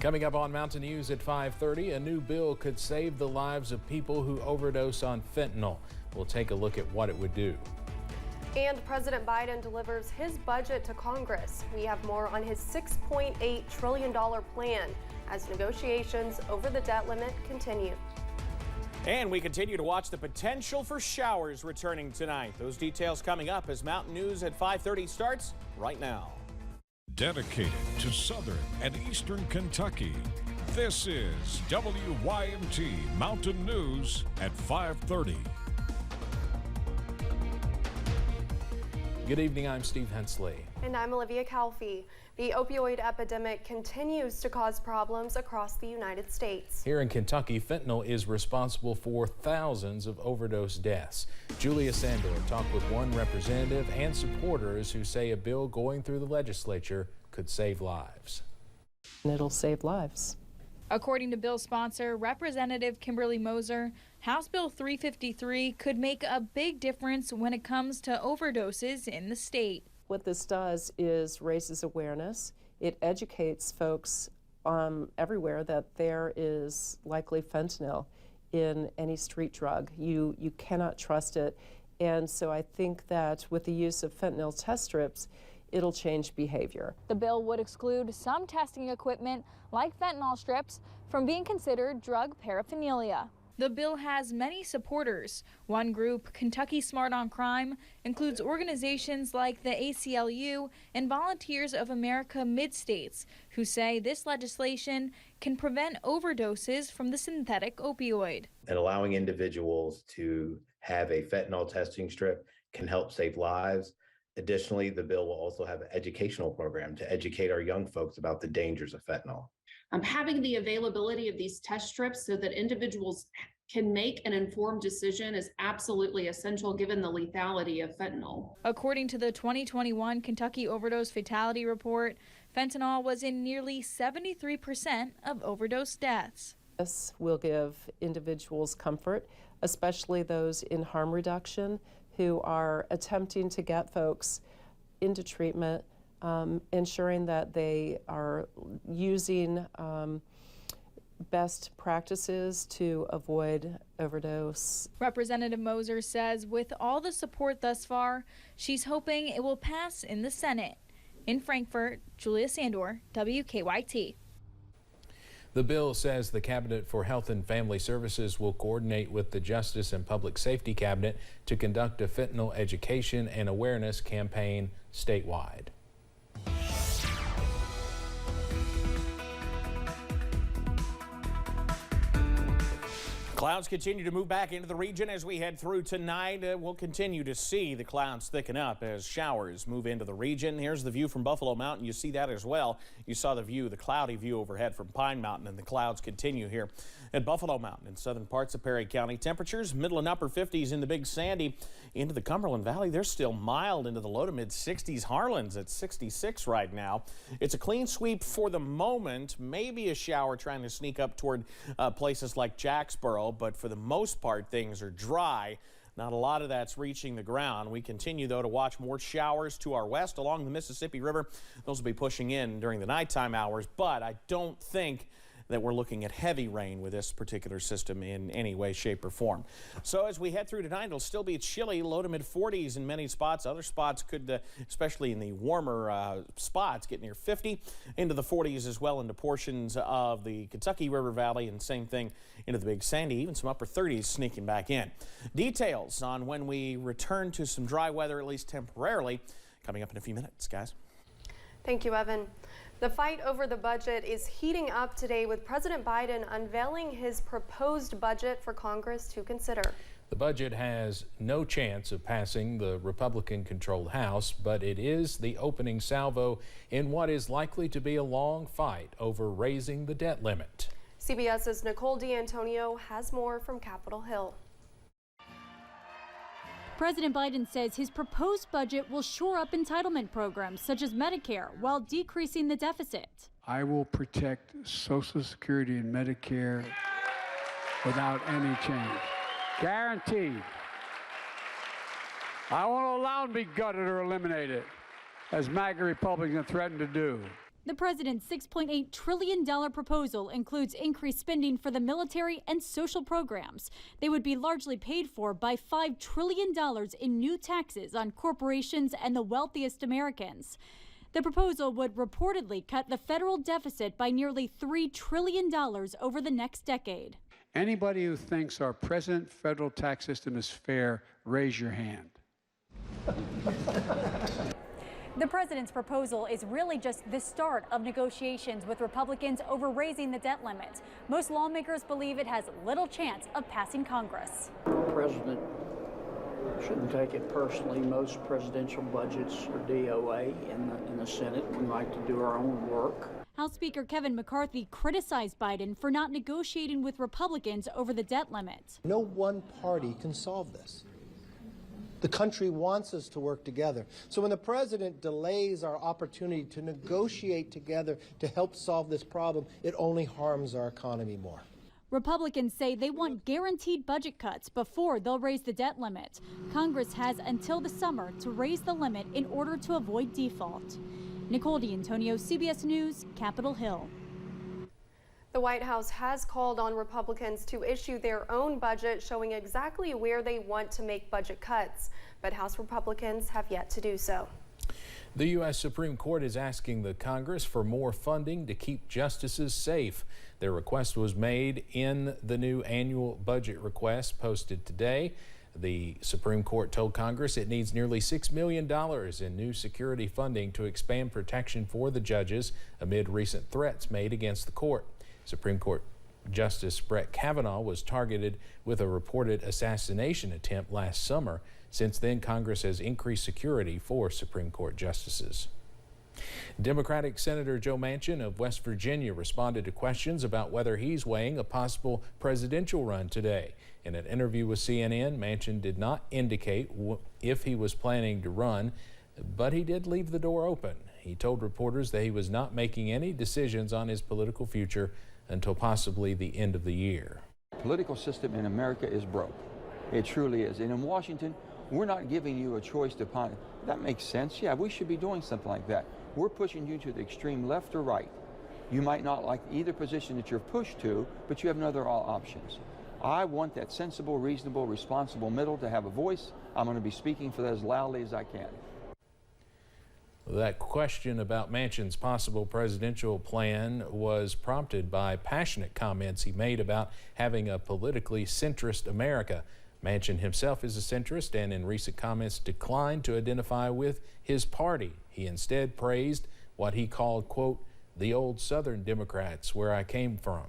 Coming up on Mountain News at 5:30, a new bill could save the lives of people who overdose on fentanyl. We'll take a look at what it would do. And President Biden delivers his budget to Congress. We have more on his $6.8 trillion plan as negotiations over the debt limit continue. And we continue to watch the potential for showers returning tonight. Those details coming up as Mountain News at 5:30 starts right now. Dedicated to Southern and Eastern Kentucky, this is WYMT Mountain News at 5:30. Good evening, I'm Steve Hensley. And I'm Olivia Calfee. The opioid epidemic continues to cause problems across the United States. Here in Kentucky, fentanyl is responsible for thousands of overdose deaths. Julia Sandor talked with one representative and supporters who say a bill going through the legislature could save lives. It'll save lives. According to bill sponsor Representative Kimberly Moser, House Bill 353 could make a big difference when it comes to overdoses in the state. What this does is raises awareness. It educates folks everywhere that there is likely fentanyl in any street drug. You cannot trust it. And so I think that with the use of fentanyl test strips, it'll change behavior. The bill would exclude some testing equipment, like fentanyl strips, from being considered drug paraphernalia. The bill has many supporters. One group, Kentucky Smart on Crime, includes organizations like the ACLU and Volunteers of America Mid-States, who say this legislation can prevent overdoses from the synthetic opioid. And allowing individuals to have a fentanyl testing strip can help save lives. Additionally, the bill will also have an educational program to educate our young folks about the dangers of fentanyl. Having the availability of these test strips so that individuals can make an informed decision is absolutely essential given the lethality of fentanyl. According to the 2021 Kentucky Overdose Fatality Report, fentanyl was in nearly 73% of overdose deaths. This will give individuals comfort, especially those in harm reduction who are attempting to get folks into treatment, ensuring that they are using best practices to avoid overdose. Representative Moser says with all the support thus far, she's hoping it will pass in the Senate. In Frankfort, Julia Sandor, WKYT. The bill says the Cabinet for Health and Family Services will coordinate with the Justice and Public Safety Cabinet to conduct a fentanyl education and awareness campaign statewide. Clouds continue to move back into the region as we head through tonight. We'll continue to see the clouds thicken up as showers move into the region. Here's the view from Buffalo Mountain. You see that as well. You saw the view, the cloudy view overhead from Pine Mountain, and the clouds continue here at Buffalo Mountain in southern parts of Perry County. Temperatures middle and upper 50s in the Big Sandy. Into the Cumberland Valley, they're still mild into the low to mid 60s. Harlan's at 66 right now. It's a clean sweep for the moment. Maybe a shower trying to sneak up toward places like Jacksboro, but for the most part, things are dry. Not a lot of that's reaching the ground. We continue, though, to watch more showers to our west along the Mississippi River. Those will be pushing in during the nighttime hours, but I don't think that we're looking at heavy rain with this particular system in any way, shape, or form. So as we head through tonight, it'll still be chilly, low to mid 40s in many spots. Other spots could, especially in the warmer spots, get near 50, into the 40s as well into portions of the Kentucky River Valley, and same thing into the Big Sandy, even some upper 30s sneaking back in. Details on when we return to some dry weather, at least temporarily, coming up in a few minutes, guys. Thank you, Evan. The fight over the budget is heating up today with President Biden unveiling his proposed budget for Congress to consider. The budget has no chance of passing the Republican-controlled House, but it is the opening salvo in what is likely to be a long fight over raising the debt limit. CBS's Nicole D'Antonio has more from Capitol Hill. President Biden says his proposed budget will shore up entitlement programs such as Medicare while decreasing the deficit. I will protect Social Security and Medicare without any change. Guaranteed. I won't allow them to be gutted or eliminated, as MAGA Republicans threaten to do. The president's $6.8 trillion proposal includes increased spending for the military and social programs. They would be largely paid for by $5 trillion in new taxes on corporations and the wealthiest Americans. The proposal would reportedly cut the federal deficit by nearly $3 trillion over the next decade. Anybody who thinks our present federal tax system is fair, raise your hand. The president's proposal is really just the start of negotiations with Republicans over raising the debt limit. Most lawmakers believe it has little chance of passing Congress. The president shouldn't take it personally. Most presidential budgets are DOA in the Senate. We like to do our own work. House Speaker Kevin McCarthy criticized Biden for not negotiating with Republicans over the debt limit. No one party can solve this. The country wants us to work together. So when the president delays our opportunity to negotiate together to help solve this problem, it only harms our economy more. Republicans say they want guaranteed budget cuts before they'll raise the debt limit. Congress has until the summer to raise the limit in order to avoid default. Nicole D'Antonio, CBS News, Capitol Hill. The White House has called on Republicans to issue their own budget showing exactly where they want to make budget cuts, but House Republicans have yet to do so. The U.S. Supreme Court is asking the Congress for more funding to keep justices safe. Their request was made in the new annual budget request posted today. The Supreme Court told Congress it needs nearly $6 million in new security funding to expand protection for the judges amid recent threats made against the court. Supreme Court Justice Brett Kavanaugh was targeted with a reported assassination attempt last summer. Since then, Congress has increased security for Supreme Court justices. Democratic Senator Joe Manchin of West Virginia responded to questions about whether he's weighing a possible presidential run today. In an interview with CNN, Manchin did not indicate if he was planning to run, but he did leave the door open. He told reporters that he was not making any decisions on his political future until possibly the end of the year. The political system in America is broke. It truly is. And in Washington, we're not giving you a choice to find. That makes sense. Yeah, we should be doing something like that. We're pushing you to the extreme left or right. You might not like either position that you're pushed to, but you have no other options. I want that sensible, reasonable, responsible middle to have a voice. I'm going to be speaking for that as loudly as I can. That question about Manchin's possible presidential plan was prompted by passionate comments he made about having a politically centrist America. Manchin himself is a centrist and in recent comments declined to identify with his party. He instead praised what he called, quote, the old Southern Democrats where I came from.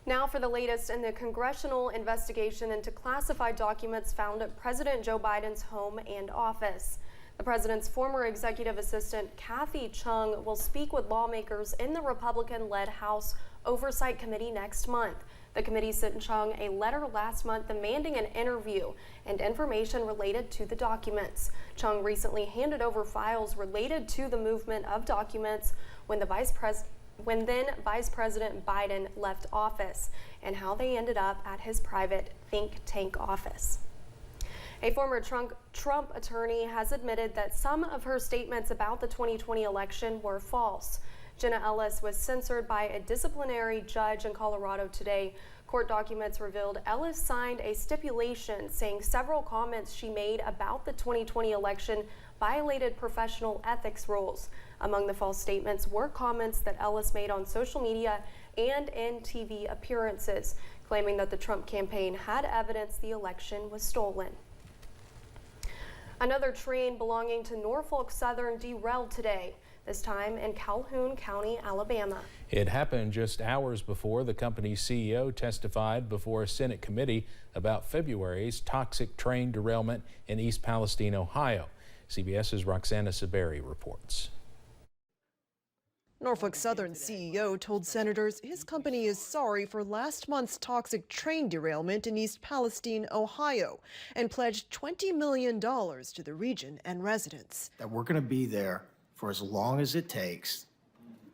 Now for the latest in the congressional investigation into classified documents found at President Joe Biden's home and office. The president's former executive assistant, Kathy Chung, will speak with lawmakers in the Republican-led House Oversight Committee next month. The committee sent Chung a letter last month demanding an interview and information related to the documents. Chung recently handed over files related to the movement of documents when then Vice President Biden left office and how they ended up at his private think tank office. A former Trump attorney has admitted that some of her statements about the 2020 election were false. Jenna Ellis was censored by a disciplinary judge in Colorado today. Court documents revealed Ellis signed a stipulation saying several comments she made about the 2020 election violated professional ethics rules. Among the false statements were comments that Ellis made on social media and in TV appearances, claiming that the Trump campaign had evidence the election was stolen. Another train belonging to Norfolk Southern derailed today, this time in Calhoun County, Alabama. It happened just hours before the company's CEO testified before a Senate committee about February's toxic train derailment in East Palestine, Ohio. CBS's Roxana Saberi reports. Norfolk Southern CEO told senators his company is sorry for last month's toxic train derailment in East Palestine, Ohio, and pledged $20 million to the region and residents. That we're going to be there for as long as it takes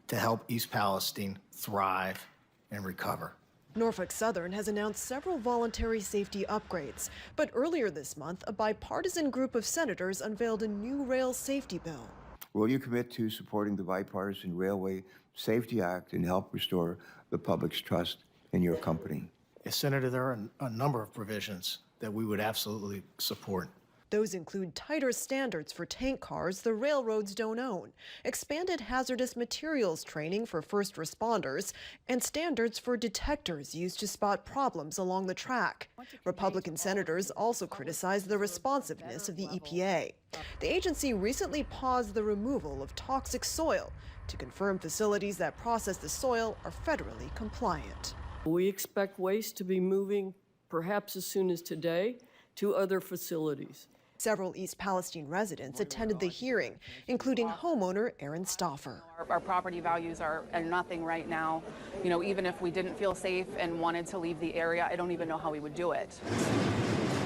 to help East Palestine thrive and recover. Norfolk Southern has announced several voluntary safety upgrades, but earlier this month, a bipartisan group of senators unveiled a new rail safety bill. Will you commit to supporting the Bipartisan Railway Safety Act and help restore the public's trust in your company? Senator, there are a number of provisions that we would absolutely support. Those include tighter standards for tank cars the railroads don't own, expanded hazardous materials training for first responders, and standards for detectors used to spot problems along the track. Republican senators also criticized the responsiveness of the EPA. The agency recently paused the removal of toxic soil to confirm facilities that process the soil are federally compliant. We expect waste to be moving perhaps as soon as today to other facilities. Several East Palestine residents attended the hearing, including homeowner Aaron Stoffer. Our property values are nothing right now. You know, even if we didn't feel safe and wanted to leave the area, I don't even know how we would do it.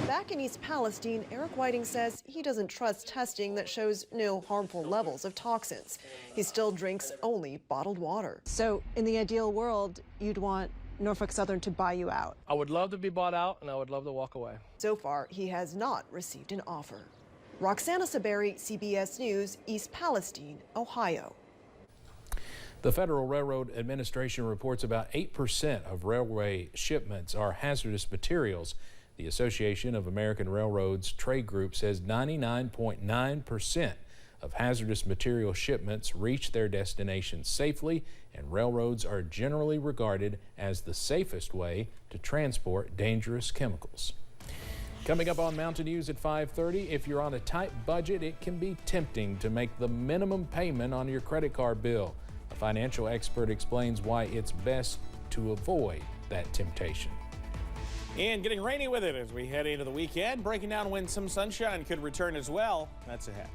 Back in East Palestine, Eric Whiting says he doesn't trust testing that shows no harmful levels of toxins. He still drinks only bottled water. So in the ideal world, you'd want Norfolk Southern to buy you out? I would love to be bought out, and I would love to walk away. So far, he has not received an offer. Roxana Saberi, CBS News, East Palestine, Ohio. The Federal Railroad Administration reports about 8% of railway shipments are hazardous materials. The Association of American Railroads trade group says 99.9% of hazardous material shipments reach their destinations safely, and railroads are generally regarded as the safest way to transport dangerous chemicals. Coming up on Mountain News at 5:30, if you're on a tight budget, it can be tempting to make the minimum payment on your credit card bill. A financial expert explains why it's best to avoid that temptation. And getting rainy with it as we head into the weekend, breaking down when some sunshine could return as well. That's ahead.